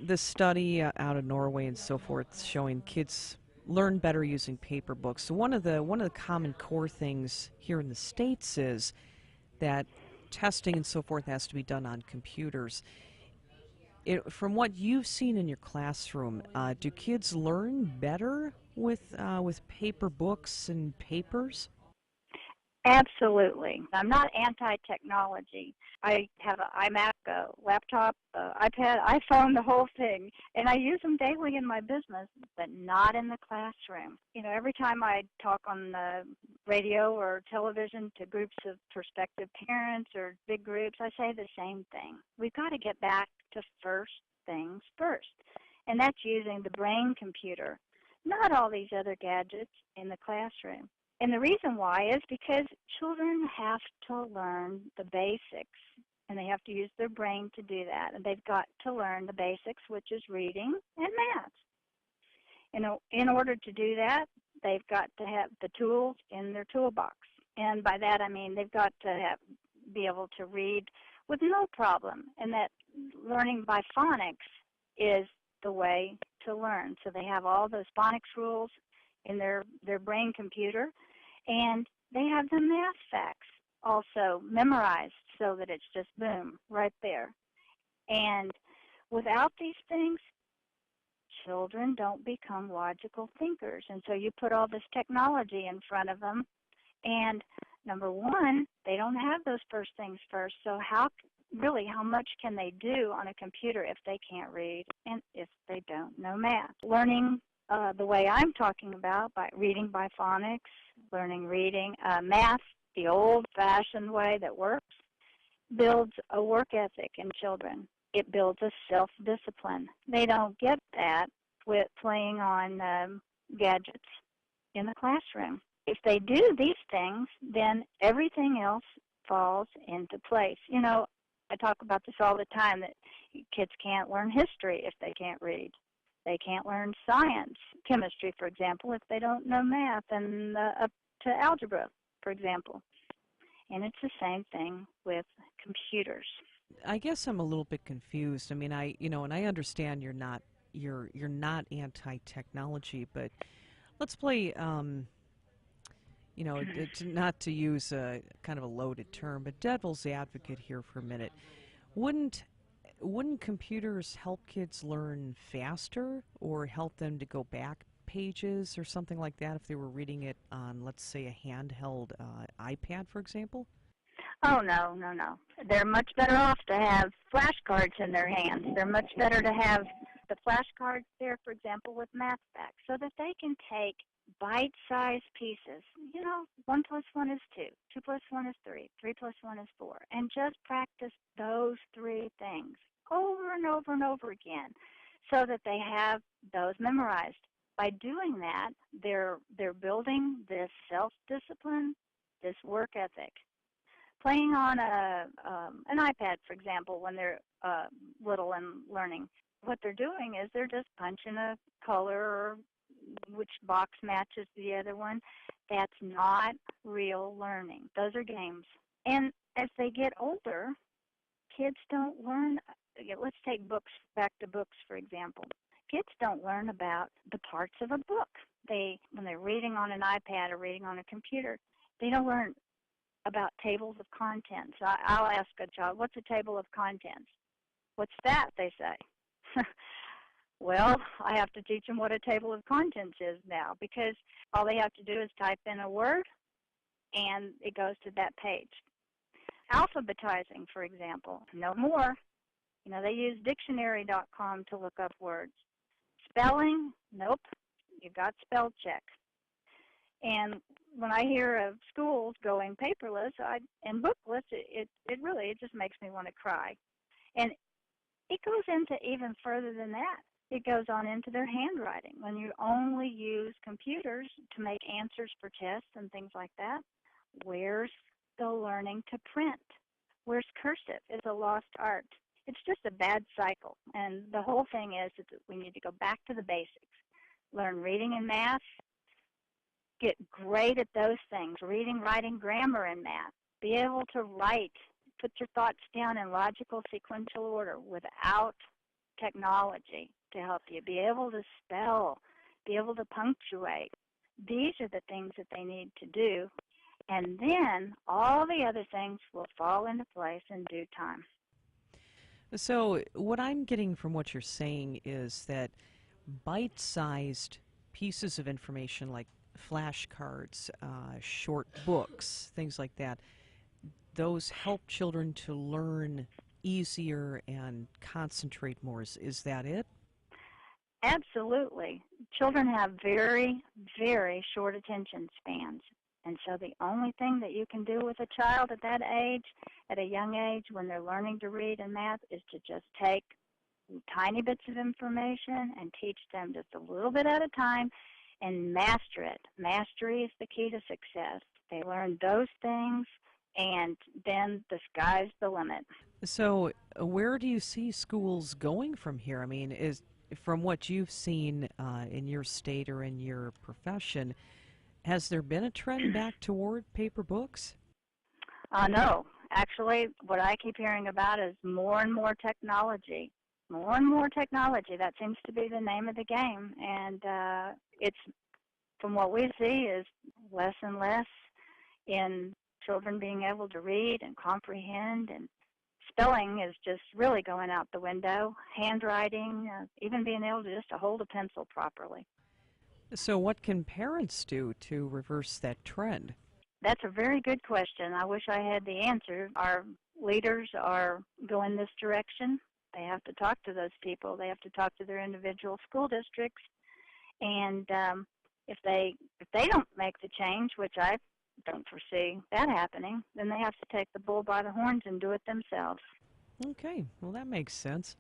the study out of Norway and so forth showing kids learn better using paper books. So one of the common core things here in the States is that testing and so forth has to be done on computers. From what you've seen in your classroom, do kids learn better with paper books and papers? Absolutely. I'm not anti-technology. I have an iMac, a laptop, iPad, iPhone, the whole thing, and I use them daily in my business, but not in the classroom. You know, every time I talk on the radio or television to groups of prospective parents or big groups, I say the same thing. We've got to get back to first things first, and that's using the brain computer, not all these other gadgets in the classroom. And the reason why is because children have to learn the basics, and they have to use their brain to do that. And they've got to learn the basics, which is reading and math. In order to do that, they've got to have the tools in their toolbox. And by that I mean they've got to be able to read with no problem. And that learning by phonics is the way to learn. So they have all those phonics rules in their brain computer. And they have the math facts also memorized so that it's just boom, right there. And without these things, children don't become logical thinkers. And so you put all this technology in front of them, and number one, they don't have those first things first. So how much can they do on a computer if they can't read and if they don't know math? Learning the way I'm talking about, by reading by phonics, learning reading, math, the old-fashioned way that works, builds a work ethic in children. It builds a self-discipline. They don't get that with playing on gadgets in the classroom. If they do these things, then everything else falls into place. You know, I talk about this all the time, that kids can't learn history if they can't read. They can't learn science, chemistry, for example, if they don't know math, and up to algebra, for example. And it's the same thing with computers. I guess I'm a little bit confused. I mean, and I understand you're not anti-technology, but let's play, not to use a kind of a loaded term, but devil's advocate here for a minute. Wouldn't computers help kids learn faster or help them to go back pages or something like that if they were reading it on, let's say, a handheld iPad, for example? Oh, no, no, no. They're much better off to have flashcards in their hands. They're much better to have the flashcards there, for example, with math facts, so that they can take bite-sized pieces. You know, 1 plus 1 is 2, 2 plus 1 is 3, 3 plus 1 is 4, and just practice those three things over and over and over again so that they have those memorized. By doing that, they're building this self-discipline, this work ethic. Playing on an iPad, for example, when they're little and learning, what they're doing is they're just punching a color or which box matches the other one. That's not real learning. Those are games. And as they get older, kids don't learn. Let's take books, back to books, for example. Kids don't learn about the parts of a book. When they're reading on an iPad or reading on a computer, they don't learn about tables of contents. I'll ask a child, what's a table of contents? What's that, they say. Well, I have to teach them what a table of contents is now, because all they have to do is type in a word and it goes to that page. Alphabetizing, for example, no more. You know, they use dictionary.com to look up words. Spelling, nope, you've got spell check. And when I hear of schools going paperless and bookless, it really just makes me want to cry. And it goes into even further than that. It goes on into their handwriting. When you only use computers to make answers for tests and things like that, where's the learning to print? Where's cursive? It's a lost art. It's just a bad cycle. And the whole thing is that we need to go back to the basics. Learn reading and math. Get great at those things, reading, writing, grammar, and math. Be able to write, put your thoughts down in logical, sequential order without technology to help you be able to spell, be able to punctuate. These are the things that they need to do, and then all the other things will fall into place in due time. So, what I'm getting from what you're saying is that bite-sized pieces of information like flashcards, short books, things like that, those help children to learn easier and concentrate more. Is that it? Absolutely. Children have very, very short attention spans. And so the only thing that you can do with a child at that age, at a young age, when they're learning to read and math, is to just take tiny bits of information and teach them just a little bit at a time and master it. Mastery is the key to success. They learn those things, and then the sky's the limit. So, where do you see schools going from here? I mean, is from what you've seen in your state or in your profession, has there been a trend back toward paper books? No. Actually, what I keep hearing about is more and more technology. More and more technology. That seems to be the name of the game. And it's, from what we see, is less and less in children being able to read and comprehend, and spelling is just really going out the window. Handwriting, even being able to just to hold a pencil properly. So, what can parents do to reverse that trend? That's a very good question. I wish I had the answer. Our leaders are going this direction. They have to talk to those people. They have to talk to their individual school districts. And if they don't make the change, which I don't foresee that happening, then they have to take the bull by the horns and do it themselves. Okay, well, that makes sense.